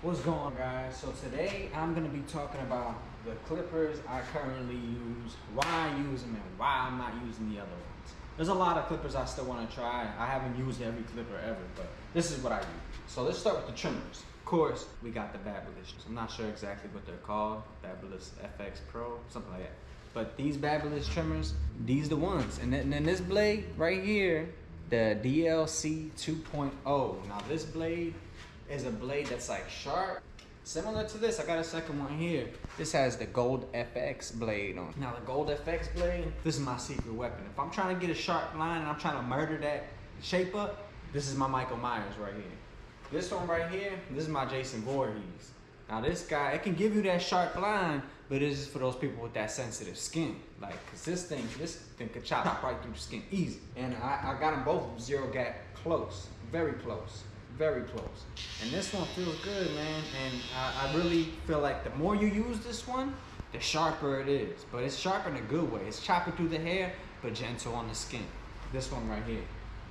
What's going on, guys? So today I'm going to be talking about the clippers I currently use, why I use them, and why I'm not using the other ones. There's a lot of clippers I still want to try. I haven't used every clipper ever, but this is what I use. So let's start with the trimmers. Of course, we got the Babyliss. I'm not sure exactly what they're called, Babyliss FX Pro, something like that. But these Babyliss trimmers, these the ones. And then this blade right here, the DLC 2.0. Now this blade is a blade that's like sharp, similar to this. I got a second one here. This has the Gold FX blade on. Now the Gold FX blade, this is my secret weapon. If I'm trying to get a sharp line and I'm trying to murder that shape up, this is my Michael Myers right here. This one right here, this is my Jason Voorhees. Now this guy, it can give you that sharp line, but this is for those people with that sensitive skin. Like, cause this thing could chop right through the skin easy. And I got them both zero gap close, very close. Very close. And this one feels good, man. And I really feel like the more you use this one, the sharper it is. But it's sharp in a good way. It's chopping through the hair, but gentle on the skin. This one right here.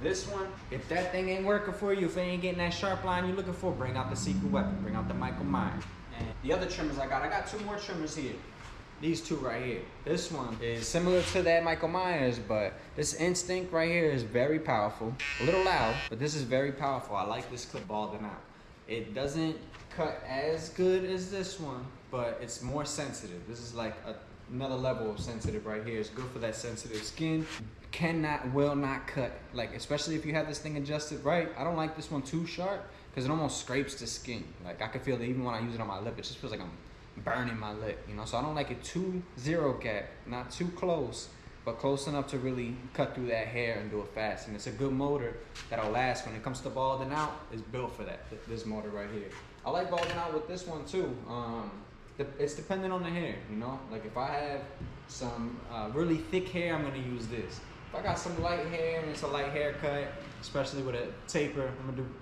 This one, if that thing ain't working for you, if it ain't getting that sharp line you're looking for, bring out the secret weapon. Bring out the Michael Myers. And the other trimmers I got two more trimmers here. These two right here. This one is similar to that Michael Myers, but this Instinct right here is very powerful. A little loud, but this is very powerful. I like this clip balding out. It doesn't cut as good as this one, but it's more sensitive. This is like another level of sensitive right here. It's good for that sensitive skin. Will not cut, like especially if you have this thing adjusted right. I don't like this one too sharp because it almost scrapes the skin. Like I can feel it even when I use it on my lip. It just feels like I'm burning my lip, you know. So I don't like it too zero gap, not too close, but close enough to really cut through that hair and do it fast. And it's a good motor that'll last when it comes to balding out. It's built for that, this motor right here. I like balding out with this one too. It's dependent on the hair, you know. Like if I have some really thick hair, I'm gonna use this. If I got some light hair and it's a light haircut, especially with a taper,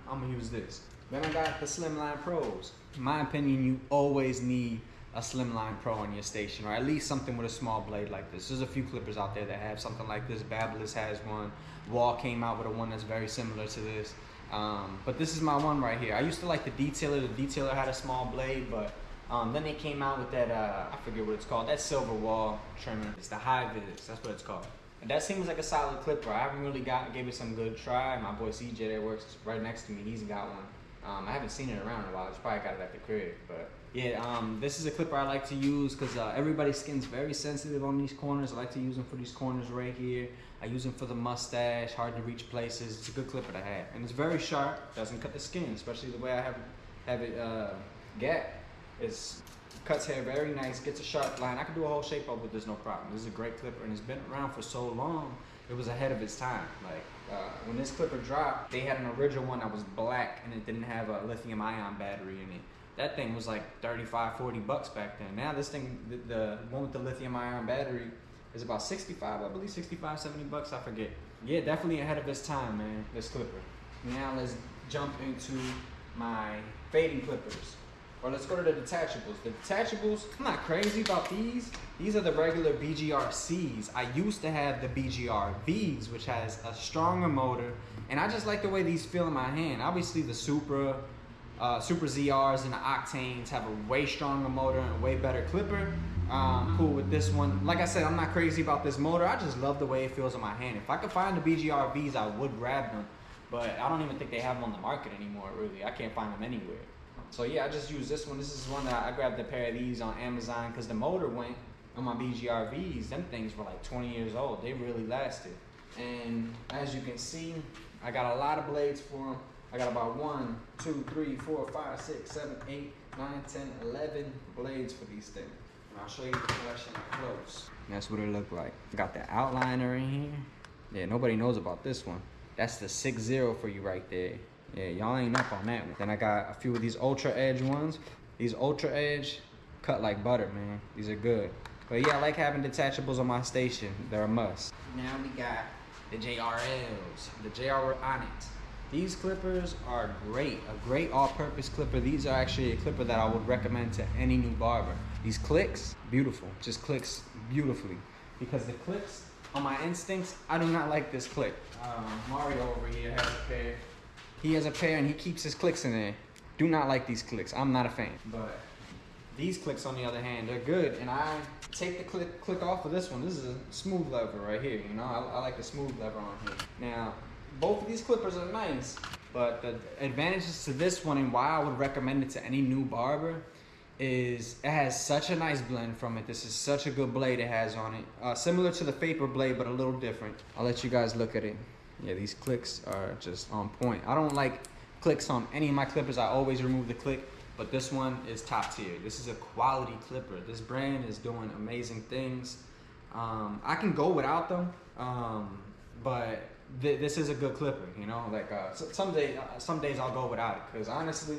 I'm gonna use this. Then I got the Slimline Pros. In my opinion, you always need a Slimline Pro on your station, or at least something with a small blade like this. There's a few clippers out there that have something like this. Babyliss has one. Wahl came out with a one that's very similar to this. But this is my one right here. I used to like the Detailer. The Detailer had a small blade, but then they came out with that, I forget what it's called, that silver Wahl trimmer. It's the Hi-Vis, that's what it's called. And that seems like a solid clipper. I haven't really gave it some good try. My boy CJ that works right next to me, he's got one. I haven't seen it around in a while. It's probably got it at the crib, but yeah, this is a clipper I like to use because everybody's skin's very sensitive on these corners. I like to use them for these corners right here. I use them for the mustache, hard to reach places. It's a good clipper to have, and it's very sharp. Doesn't cut the skin, especially the way I have it gap. It cuts hair very nice, gets a sharp line. I can do a whole shape up with this, no problem. This is a great clipper, and it's been around for so long. It was ahead of its time. Like when this clipper dropped, they had an original one that was black and it didn't have a lithium ion battery in it. That thing was like 35, 40 bucks back then. Now this thing, the one with the lithium ion battery is about 65, I believe, 65, 70 bucks, I forget. Yeah, definitely ahead of its time, man, this clipper. Now let's jump into my fading clippers. Or let's go to the detachables. The detachables, I'm not crazy about these. These are the regular BGR-Cs. I used to have the BGR-Vs, which has a stronger motor, and I just like the way these feel in my hand. Obviously the Super ZRs and the Octanes have a way stronger motor and a way better clipper. Cool with this one. Like I said, I'm not crazy about this motor. I just love the way it feels in my hand. If I could find the BGR-Vs, I would grab them, but I don't even think they have them on the market anymore, really. I can't find them anywhere. So yeah, I just use this one. This is one that I grabbed a pair of these on Amazon because the motor went on my BGR-Vs. Them things were like 20 years old. They really lasted. And as you can see, I got a lot of blades for them. I got about 1, 2, 3, 4, 5, 6, 7, 8, 9, 10, 11 blades for these things. And I'll show you the collection up close. And that's what it looked like. Got the outliner in here. Yeah, nobody knows about this one. That's the 6-0 for you right there. Yeah, y'all ain't up on that one. Then I got a few of these Ultra Edge ones. These Ultra Edge cut like butter, man. These are good. But yeah, I like having detachables on my station. They're a must. Now we got the JRLs, the JR Onyx. These clippers are great, a great all-purpose clipper. These are actually a clipper that I would recommend to any new barber. These clicks, beautiful, just clicks beautifully. Because the clicks on my Instincts, I do not like this click. Mario over here has a pair. He has a pair and he keeps his clicks in there. Do not like these clicks. I'm not a fan. But these clicks, on the other hand, they're good. And I take the click off of this one. This is a smooth lever right here. You know, I like the smooth lever on here. Now, both of these clippers are nice, but the advantages to this one and why I would recommend it to any new barber is it has such a nice blend from it. This is such a good blade it has on it. Similar to the Faber blade, but a little different. I'll let you guys look at it. Yeah, these clicks are just on point. I don't like clicks on any of my clippers. I always remove the click, but this one is top tier. This is a quality clipper. This brand is doing amazing things. I can go without them, but this is a good clipper, you know? Like some days I'll go without it, because honestly,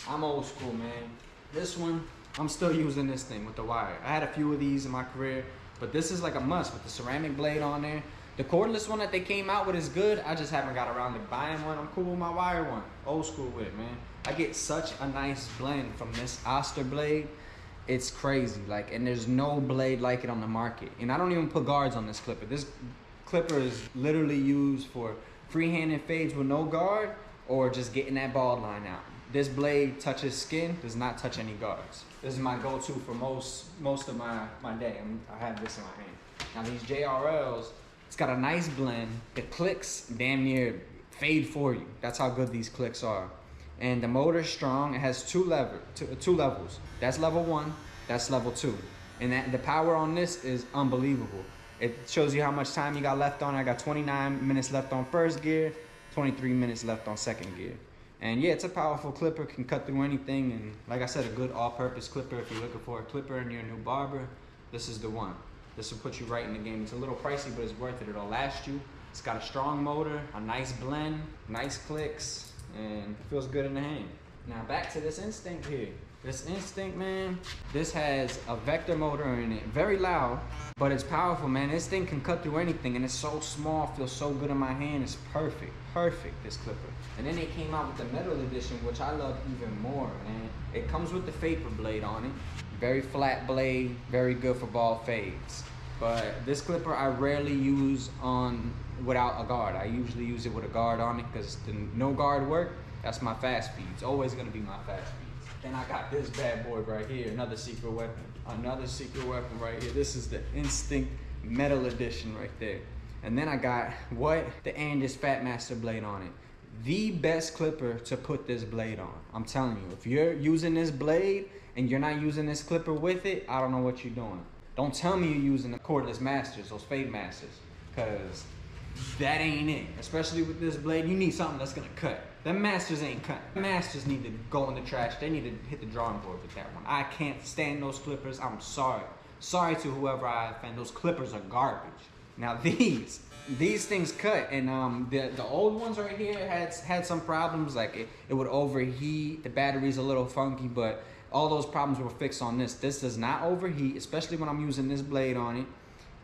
I'm old school, man. This one, I'm still using this thing with the wire. I had a few of these in my career, but this is like a must with the ceramic blade on there. The cordless one that they came out with is good. I just haven't got around to buying one. I'm cool with my wire one. Old school with it, man. I get such a nice blend from this Oster blade. It's crazy. Like, and there's no blade like it on the market. And I don't even put guards on this clipper. This clipper is literally used for freehanding fades with no guard or just getting that bald line out. This blade touches skin, does not touch any guards. This is my go-to for most of my day. I have this in my hand. Now these JRLs, it's got a nice blend. The clicks damn near fade for you. That's how good these clicks are. And the motor's strong. It has two levels. That's level 1, that's level 2. And the power on this is unbelievable. It shows you how much time you got left on. I got 29 minutes left on first gear, 23 minutes left on second gear. And yeah, it's a powerful clipper, can cut through anything. And like I said, a good all-purpose clipper. If you're looking for a clipper and you're a new barber, this is the one. This will put you right in the game. It's a little pricey, but it's worth it. It'll last you. It's got a strong motor, a nice blend, nice clicks, and it feels good in the hand. Now back to this Instinct here. This Instinct, man, this has a Vector motor in it. Very loud, but it's powerful, man. This thing can cut through anything, and it's so small, feels so good in my hand. It's perfect, perfect, this clipper. And then they came out with the metal edition, which I love even more, man. It comes with the Faber blade on it. Very flat blade, very good for ball fades. But this clipper I rarely use on without a guard. I usually use it with a guard on it because the no guard work, that's my fast feed. It's always gonna be my fast feeds. Then I got this bad boy right here, another secret weapon. Another secret weapon right here. This is the Instinct Metal Edition right there. And then I got what? The Andis Fat Master blade on it. The best clipper to put this blade on. I'm telling you, if you're using this blade and you're not using this clipper with it, I don't know what you're doing. Don't tell me you're using the cordless masters, those fade masters, because that ain't it. Especially with this blade, you need something that's gonna cut. Them masters ain't cut. Masters need to go in the trash. They need to hit the drawing board with that one. I can't stand those clippers. I'm sorry. Sorry to whoever I offend. Those clippers are garbage. Now these things cut, and the old ones right here had some problems. Like it would overheat. The battery's a little funky, but all those problems were fixed on this. This does not overheat, especially when I'm using this blade on it.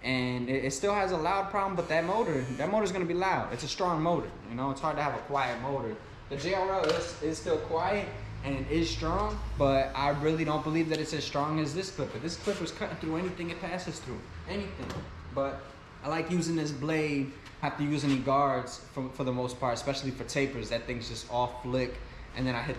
And it still has a loud problem, but that motor's gonna be loud. It's a strong motor, you know? It's hard to have a quiet motor. The JRL is still quiet and it is strong, but I really don't believe that it's as strong as this clipper. This clipper's cutting through anything it passes through, anything. But I like using this blade. I have to use any guards for the most part, especially for tapers. That thing's just off flick, and then I hit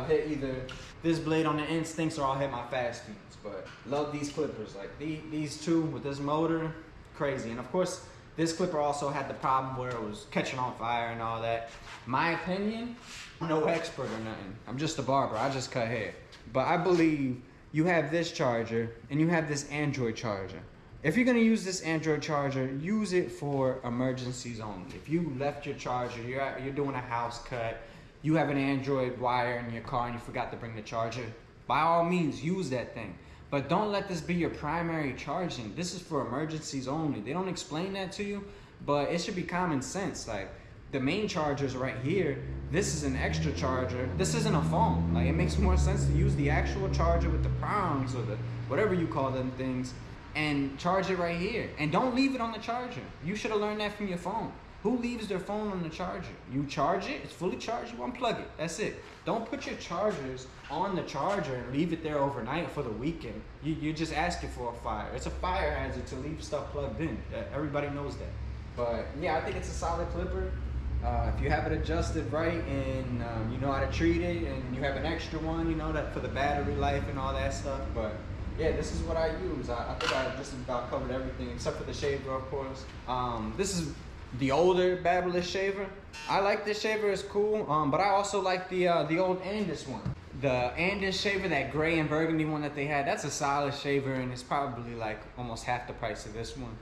hit either this blade on the Instincts or I'll hit my fast feeds. But love these clippers. Like these two with this motor, crazy. And of course, this clipper also had the problem where it was catching on fire and all that. My opinion, I'm no expert or nothing. I'm just a barber. I just cut hair. But I believe you have this charger and you have this Android charger. If you're gonna use this Android charger, use it for emergencies only. If you left your charger, you're doing a house cut, you have an Android wire in your car and you forgot to bring the charger, by all means, use that thing. But don't let this be your primary charging. This is for emergencies only. They don't explain that to you, but it should be common sense. Like, the main charger's right here. This is an extra charger. This isn't a phone. Like, it makes more sense to use the actual charger with the prongs or the whatever you call them things and charge it right here. And don't leave it on the charger. You should have learned that from your phone. Who leaves their phone on the charger? You charge it, it's fully charged, you unplug it, that's it. Don't put your chargers on the charger and leave it there overnight for the weekend. You're just asking for a fire. It's a fire hazard to leave stuff plugged in. Everybody knows that. But yeah, I think it's a solid clipper. If you have it adjusted right and you know how to treat it, and you have an extra one, you know, that for the battery life and all that stuff. But yeah, this is what I use. I think I just about covered everything except for the shaver, of course. This is the older Babyliss shaver. I like this shaver, it's cool. But I also like the old Andis one. The Andis shaver, that gray and burgundy one that they had, that's a solid shaver, and it's probably like almost half the price of this one.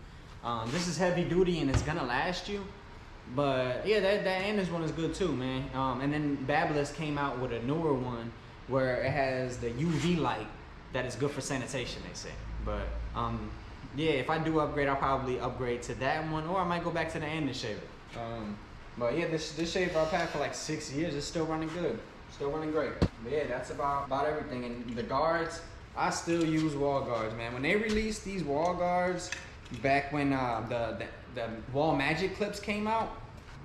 This is heavy duty and it's gonna last you. But yeah, that Andis one is good too, man. And then Babyliss came out with a newer one where it has the UV light that is good for sanitation, they say. But yeah, if I do upgrade, I'll probably upgrade to that one, or I might go back to the Andis shaver. But yeah, this shaver I've had for like 6 years. It's still running good, still running great. But yeah, that's about everything. And the guards, I still use wall guards, man. When they released these wall guards back when the Wall Magic clips came out,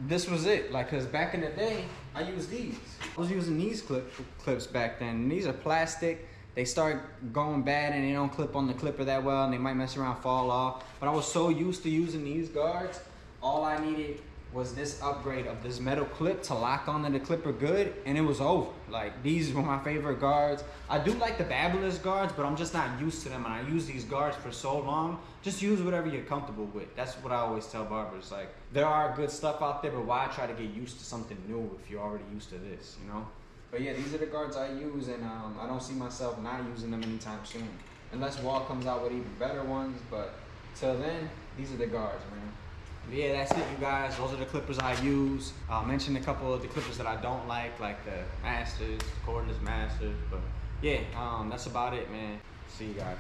this was it. Like, cause back in the day, I used these. I was using these clips back then. These are plastic. They start going bad and they don't clip on the clipper that well, and they might mess around, fall off. But I was so used to using these guards, all I needed was this upgrade of this metal clip to lock onto the clipper good, and it was over. Like, these were my favorite guards. I do like the Babyliss guards, but I'm just not used to them, and I use these guards for so long. Just use whatever you're comfortable with. That's what I always tell barbers. Like, there are good stuff out there, but why try to get used to something new if you're already used to this, you know? But yeah, these are the guards I use, and I don't see myself not using them anytime soon. Unless Wall comes out with even better ones, but till then, these are the guards, man. But yeah, that's it, you guys. Those are the clippers I use. I'll mention a couple of the clippers that I don't like the Masters, cordless Masters. But yeah, that's about it, man. See you guys.